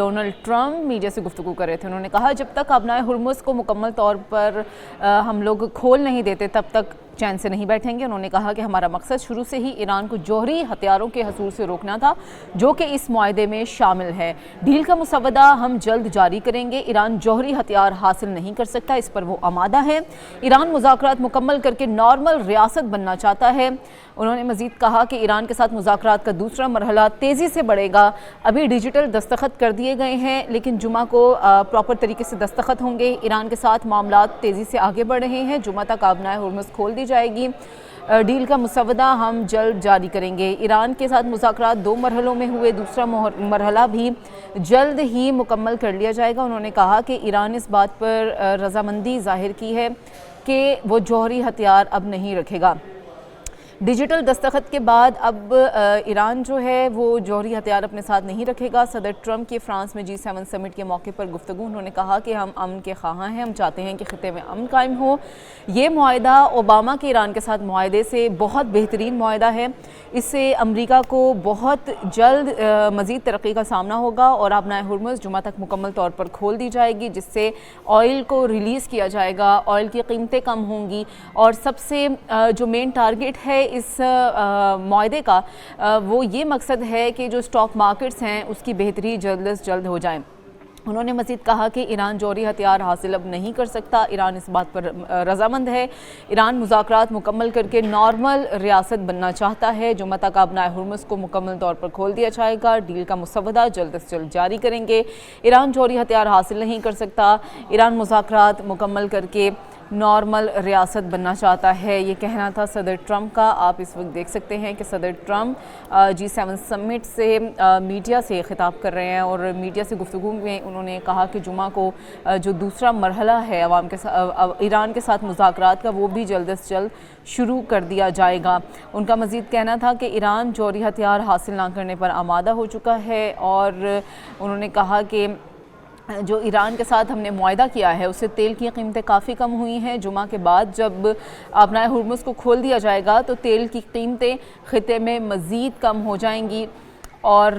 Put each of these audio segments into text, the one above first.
Donald Trump media से गुफ्तगू कर रहे थे। उन्होंने कहा जब तक अपनाए हुर्मुज़ को मुकम्मल तौर पर हम लोग खोल नहीं देते तब तक चैन से नहीं बैठेंगे। उन्होंने कहा कि हमारा मकसद शुरू से ही ईरान को जौहरी हथियारों के हसूल से रोकना था, जो कि इस मुआहदे में शामिल है। डील का मुसवदा हम जल्द जारी करेंगे। ईरान जौहरी हथियार हासिल नहीं कर सकता, इस पर वो आमादा है। ईरान मुज़ाकरात मुकम्मल करके नॉर्मल रियासत बनना चाहता है। उन्होंने मज़ीद कहा कि ईरान के साथ मुज़ाकरात का दूसरा मरहला तेज़ी से बढ़ेगा। अभी डिजिटल दस्तखत कर दिए गए हैं, लेकिन जुमा को प्रॉपर तरीके से दस्तखत होंगे। ईरान के साथ मामला तेज़ी से आगे बढ़ रहे हैं। जुमा तक आबनाए हुर्मुज़ खोल दी जाएगी। डील का मुसवदा हम जल्द जारी करेंगे। ईरान के साथ मुज़ाकरात 2 मरहलों में हुए, दूसरा मरहला भी जल्द ही मुकम्मल कर लिया जाएगा। उन्होंने कहा कि ईरान इस बात पर रजामंदी जाहिर की है कि वो जौहरी हथियार अब नहीं रखेगा। डिजिटल दस्तखत के बाद अब ईरान जो है वो जौहरी हथियार अपने साथ नहीं रखेगा। सदर ट्रंप के फ्रांस में G7 समिट के मौके पर गुफ्तगू, उन्होंने कहा कि हम अमन के ख़्वाह हैं, हम चाहते हैं कि ख़ित्ते में अमन कायम हो। ये मुआहदा ओबामा के ईरान के साथ मुआहदे से बहुत बेहतरीन मुआहदा है। इससे अमरीका को बहुत जल्द मज़ीद तरक्की का सामना होगा और अपनाए हुर्मुज़ जुमा तक मुकम्मल तौर पर खोल दी जाएगी, जिससे ऑयल को रिलीज़ किया जाएगा, ऑयल की कीमतें कम होंगी और सबसे जो मेन टारगेट है इस मुआहदे का वो ये मकसद है कि जो स्टॉक मार्केट्स हैं उसकी बेहतरी जल्द से जल्द हो जाए। उन्होंने मज़ीद कहा कि ईरान जौहरी हथियार हासिल अब नहीं कर सकता। ईरान इस बात पर रजामंद है। ईरान मुज़ाकरात मुकम्मल करके नॉर्मल रियासत बनना चाहता है। जुमा तक अपनाए हुर्मुज़ को मुकम्मल तौर पर खोल दिया जाएगा। डील का मुसवदा जल्द से जल्द जारी करेंगे। ईरान जौहरी हथियार हासिल नहीं कर सकता। ईरान मुज़ाकरात मुकम्मल करके नॉर्मल रियासत बनना चाहता है, ये कहना था सदर ट्रंप का। आप इस वक्त देख सकते हैं कि सदर ट्रंप G7 समिट से मीडिया से ख़िताब कर रहे हैं और मीडिया से गुफ्तगू में उन्होंने कहा कि जुमा को जो दूसरा मरहला है अवाम के ईरान के साथ मुज़ाकरात का, वो भी जल्द से जल्द शुरू कर दिया जाएगा। उनका मज़ीद कहना था कि ईरान जौहरी हथियार हासिल ना करने पर आमादा हो चुका है और उन्होंने कहा कि जो ईरान के साथ हमने मुआहदा किया है उससे तेल की कीमतें काफ़ी कम हुई हैं। जुमा के बाद जब अपनाए हुर्मुज़ को खोल दिया जाएगा तो तेल की कीमतें ख़ित्ते में मज़ीद कम हो जाएंगी और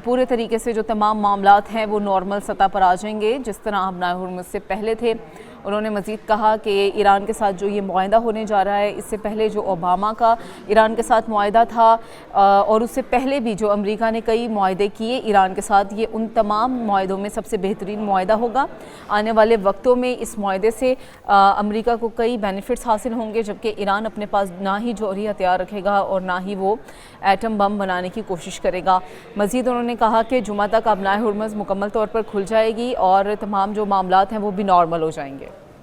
पूरे तरीके से जो तमाम मामलात हैं वो नॉर्मल सतह पर आ जाएंगे जिस तरह अपनाए हुर्मुज़ से पहले थे। उन्होंने मज़ीद कहा कि ईरान के साथ जो ये मुआहदा होने जा रहा है, इससे पहले जो ओबामा का ईरान के साथ मुआहदा था और उससे पहले भी जो अमेरिका ने कई मुआहदे किए ईरान के साथ, ये उन तमाम मुआहदों में सबसे बेहतरीन मुआहदा होगा। आने वाले वक्तों में इस मुआहदे से अमेरिका को कई बेनिफिट्स हासिल होंगे, जबकि ईरान अपने पास ना ही जौहरी हथियार रखेगा और ना ही वो एटम बम बनाने की कोशिश करेगा। मज़ीद उन्होंने कहा कि जुमा तक अपनाए हुर्मुज़ मुकम्मल तौर पर खुल जाएगी और तमाम जो मामलात हैं वो भी नॉर्मल हो जाएंगे।